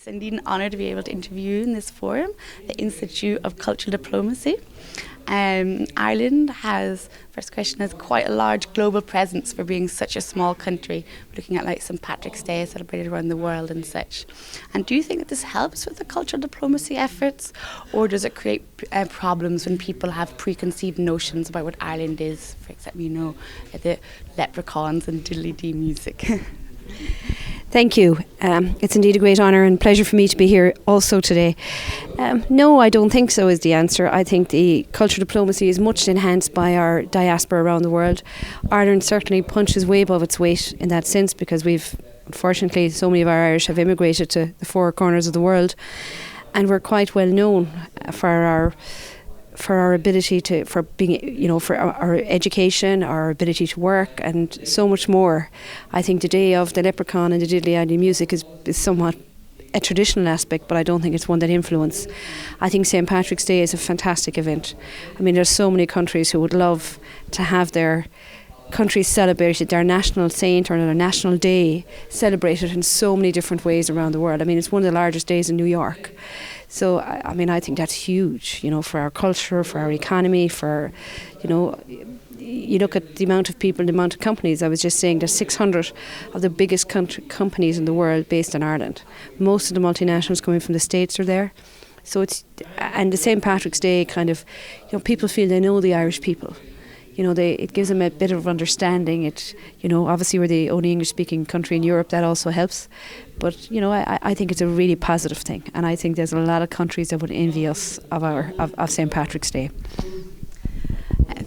It's indeed an honour to be able to interview you in this forum, the Institute of Cultural Diplomacy. Ireland first question, has quite a large global presence for being such a small country, looking at like St. Patrick's Day celebrated around the world and such. And do you think that this helps with the cultural diplomacy efforts, or does it create problems when people have preconceived notions about what Ireland is? For example, the leprechauns and diddly-dee music. Thank you. It's indeed a great honour and pleasure for me to be here also today. No, I don't think so is the answer. I think the cultural diplomacy is much enhanced by our diaspora around the world. Ireland certainly punches way above its weight in that sense because unfortunately, so many of our Irish have immigrated to the four corners of the world, and we're quite well known for our ability for our education, our ability to work, and so much more. I think the day of the leprechaun and the diddly-idly music is somewhat a traditional aspect, but I don't think it's one that influence. I think St. Patrick's Day is a fantastic event. I mean, there's so many countries who would love to have their countries celebrated, their national saint or their national day celebrated in so many different ways around the world. I mean, it's one of the largest days in New York. So, I think that's huge, for our culture, for our economy, you look at the amount of people, the amount of companies. I was just saying there's 600 of the biggest companies in the world based in Ireland. Most of the multinationals coming from the States are there. So and the St. Patrick's Day people feel they know the Irish people. It gives them a bit of understanding. Obviously we're the only English-speaking country in Europe. That also helps. But I think it's a really positive thing, and I think there's a lot of countries that would envy us of St. Patrick's Day.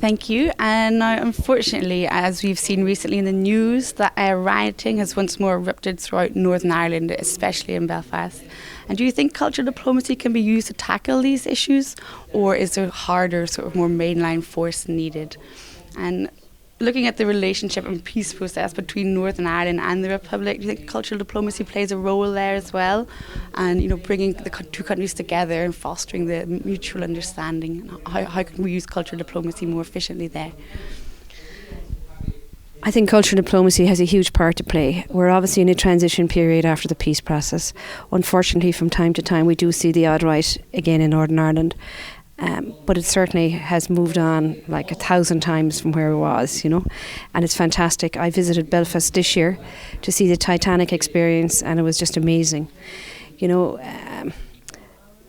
Thank you. And now, unfortunately, as we've seen recently in the news, that rioting has once more erupted throughout Northern Ireland, especially in Belfast. And do you think cultural diplomacy can be used to tackle these issues, or is there harder, more mainline force needed? And looking at the relationship and peace process between Northern Ireland and the Republic, do you think cultural diplomacy plays a role there as well? And bringing the two countries together and fostering the mutual understanding. How can we use cultural diplomacy more efficiently there? I think cultural diplomacy has a huge part to play. We're obviously in a transition period after the peace process. Unfortunately, from time to time, we do see the odd riot again in Northern Ireland. But it certainly has moved on like 1,000 times from where it was, and it's fantastic. I visited Belfast this year to see the Titanic experience, and it was just amazing.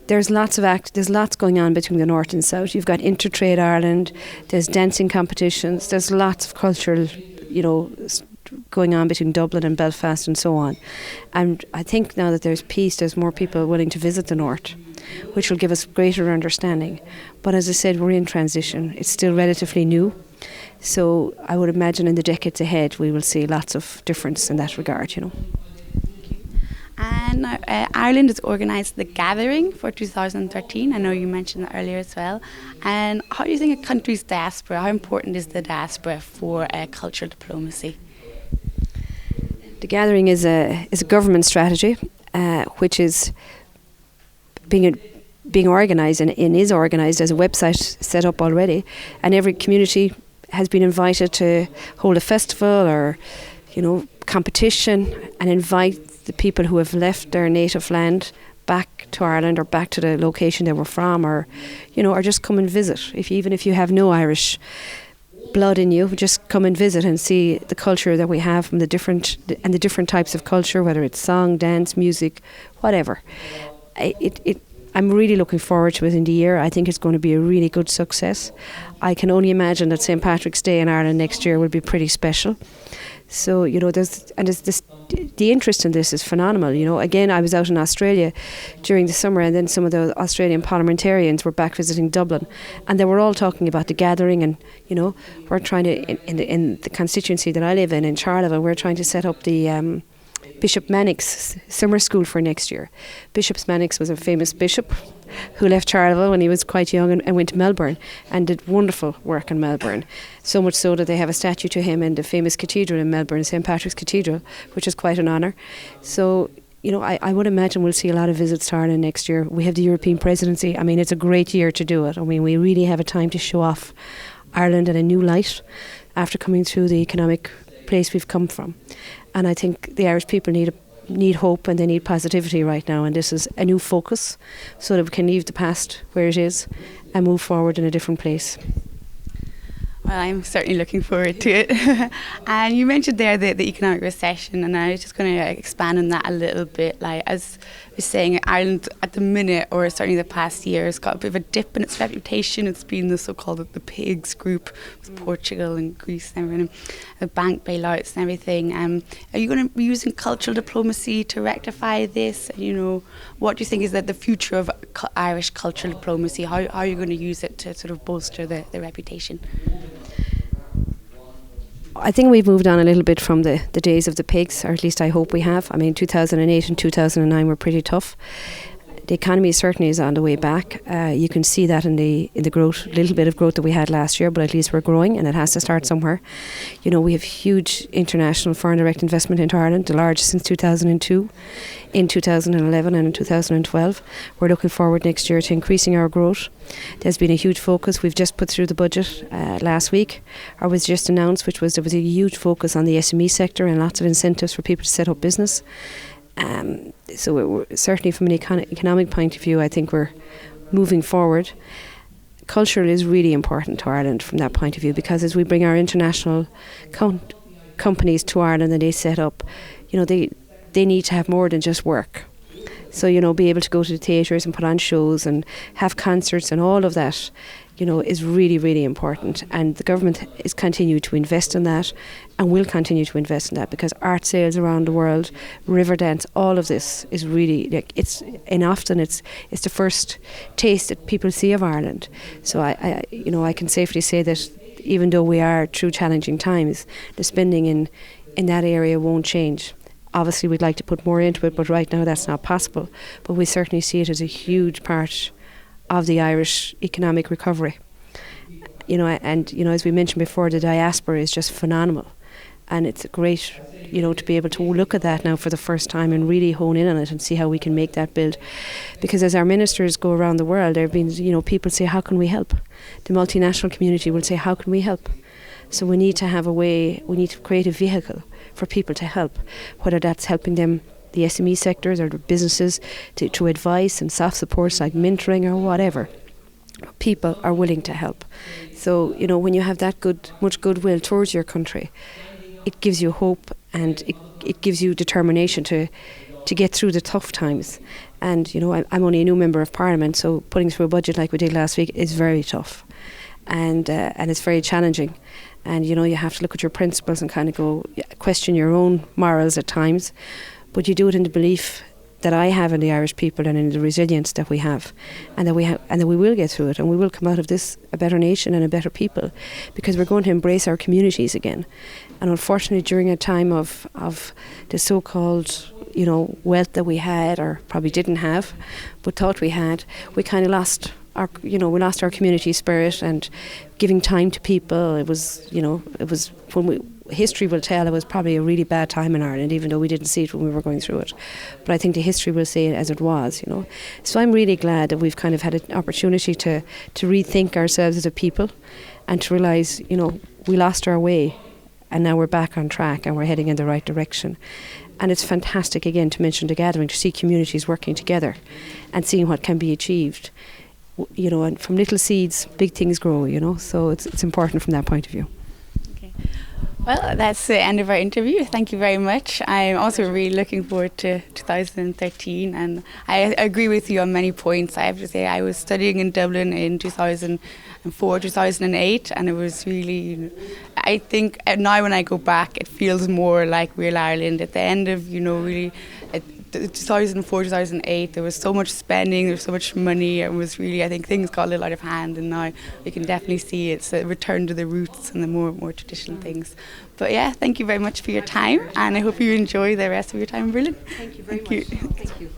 There's lots going on between the North and South. You've got Intertrade Ireland, there's dancing competitions, there's lots of cultural, going on between Dublin and Belfast and so on. And I think now that there's peace, there's more people willing to visit the North, which will give us greater understanding. But as I said, we're in transition. It's still relatively new. So I would imagine in the decades ahead, we will see lots of difference in that regard, And now, Ireland has organised the Gathering for 2013. I know you mentioned that earlier as well. And how do you think a country's diaspora, how important is the diaspora for cultural diplomacy? The Gathering is a government strategy, which is being organised and is organised as a website set up already, and every community has been invited to hold a festival or competition and invite the people who have left their native land back to Ireland or back to the location they were from, or just come and visit. Even if you have no Irish blood in you, just come and visit and see the culture that we have from the different types of culture, whether it's song, dance, music, whatever. I'm really looking forward to it in the year. I think it's going to be a really good success. I can only imagine that St. Patrick's Day in Ireland next year will be pretty special. So, the interest in this is phenomenal. Again, I was out in Australia during the summer, and then some of the Australian parliamentarians were back visiting Dublin, and they were all talking about the Gathering, and, we're trying to, in the constituency that I live in Charleville, we're trying to set up the Bishop Mannix summer school for next year. Bishop Mannix was a famous bishop who left Charleville when he was quite young and went to Melbourne and did wonderful work in Melbourne. So much so that they have a statue to him in the famous cathedral in Melbourne, St. Patrick's Cathedral, which is quite an honour. So, I would imagine we'll see a lot of visits to Ireland next year. We have the European presidency. I mean, it's a great year to do it. I mean, we really have a time to show off Ireland in a new light after coming through the economic place we've come from. And I think the Irish people need need hope and they need positivity right now, and this is a new focus so that we can leave the past where it is and move forward in a different place. Well, I'm certainly looking forward to it. And you mentioned there the economic recession, and I was just going to expand on that a little bit. Like, as I was saying, Ireland at the minute, or certainly the past year, has got a bit of a dip in its reputation. It's been the so-called the pigs group with Portugal and Greece and everything, the bank bailouts and everything. Are you going to be using cultural diplomacy to rectify this? You know, what do you think is the future of Irish cultural diplomacy? How are you going to use it to sort of bolster the reputation? I think we've moved on a little bit from the days of the pigs, or at least I hope we have. I mean, 2008 and 2009 were pretty tough. The economy certainly is on the way back. You can see that in the growth, little bit of growth that we had last year, but at least we're growing, and it has to start somewhere. You know, we have huge international foreign direct investment into Ireland, the largest since 2002, in 2011 and in 2012. We're looking forward next year to increasing our growth. There's been a huge focus. We've just put through the budget last week, or was just announced, which was there was a huge focus on the SME sector and lots of incentives for people to set up business. So we're certainly from an economic point of view, I think we're moving forward. Culture is really important to Ireland from that point of view, because as we bring our international companies to Ireland and they set up, you know, they need to have more than just work. So, you know, be able to go to the theatres and put on shows and have concerts and all of that, you know, is really, really important. And the government is continuing to invest in that and will continue to invest in that, because art sales around the world, river dance, all of this is really, like, it's the first taste that people see of Ireland. So I can safely say that even though we are through challenging times, the spending in that area won't change. Obviously, we'd like to put more into it, but right now that's not possible. But we certainly see it as a huge part of the Irish economic recovery. You know, and you know, as we mentioned before, the diaspora is just phenomenal, and it's great, you know, to be able to look at that now for the first time and really hone in on it and see how we can make that build. Because as our ministers go around the world, there have been, you know, people say, how can we help? The multinational community will say, how can we help? So we need to have a way, we need to create a vehicle for people to help, whether that's helping them, the SME sectors or the businesses, to advice and soft supports like mentoring or whatever. People are willing to help. So, you know, when you have that much goodwill towards your country, it gives you hope, and it gives you determination to get through the tough times. And, you know, I'm only a new member of Parliament, so putting through a budget like we did last week is very tough. And it's very challenging. And, you know, you have to look at your principles and kind of question your own morals at times. But you do it in the belief that I have in the Irish people and in the resilience that we have, and that we will get through it, and we will come out of this a better nation and a better people, because we're going to embrace our communities again. And unfortunately, during a time of the so-called, you know, wealth that we had, or probably didn't have, but thought we had, we kind of lost our community spirit and giving time to people. It was when history will tell, it was probably a really bad time in Ireland, even though we didn't see it when we were going through it. But I think the history will say it as it was, you know. So I'm really glad that we've kind of had an opportunity to rethink ourselves as a people, and to realise, you know, we lost our way, and now we're back on track and we're heading in the right direction. And it's fantastic, again, to mention the gathering, to see communities working together and seeing what can be achieved. You know, and from little seeds, big things grow, you know, so it's important from that point of view. Okay. Well, that's the end of our interview. Thank you very much. I'm also really looking forward to 2013, and I agree with you on many points. I have to say, I was studying in Dublin in 2004, 2008, and it was really, I think now when I go back, it feels more like real Ireland. At the end of, you know, really 2004, 2008, there was so much spending, there was so much money, and it was really, I think things got a little out of hand, and now we can definitely see it's a return to the roots and the more traditional things. But yeah, thank you very much for your time, and I hope you enjoy the rest of your time in Berlin. Thank you very much. Thank you.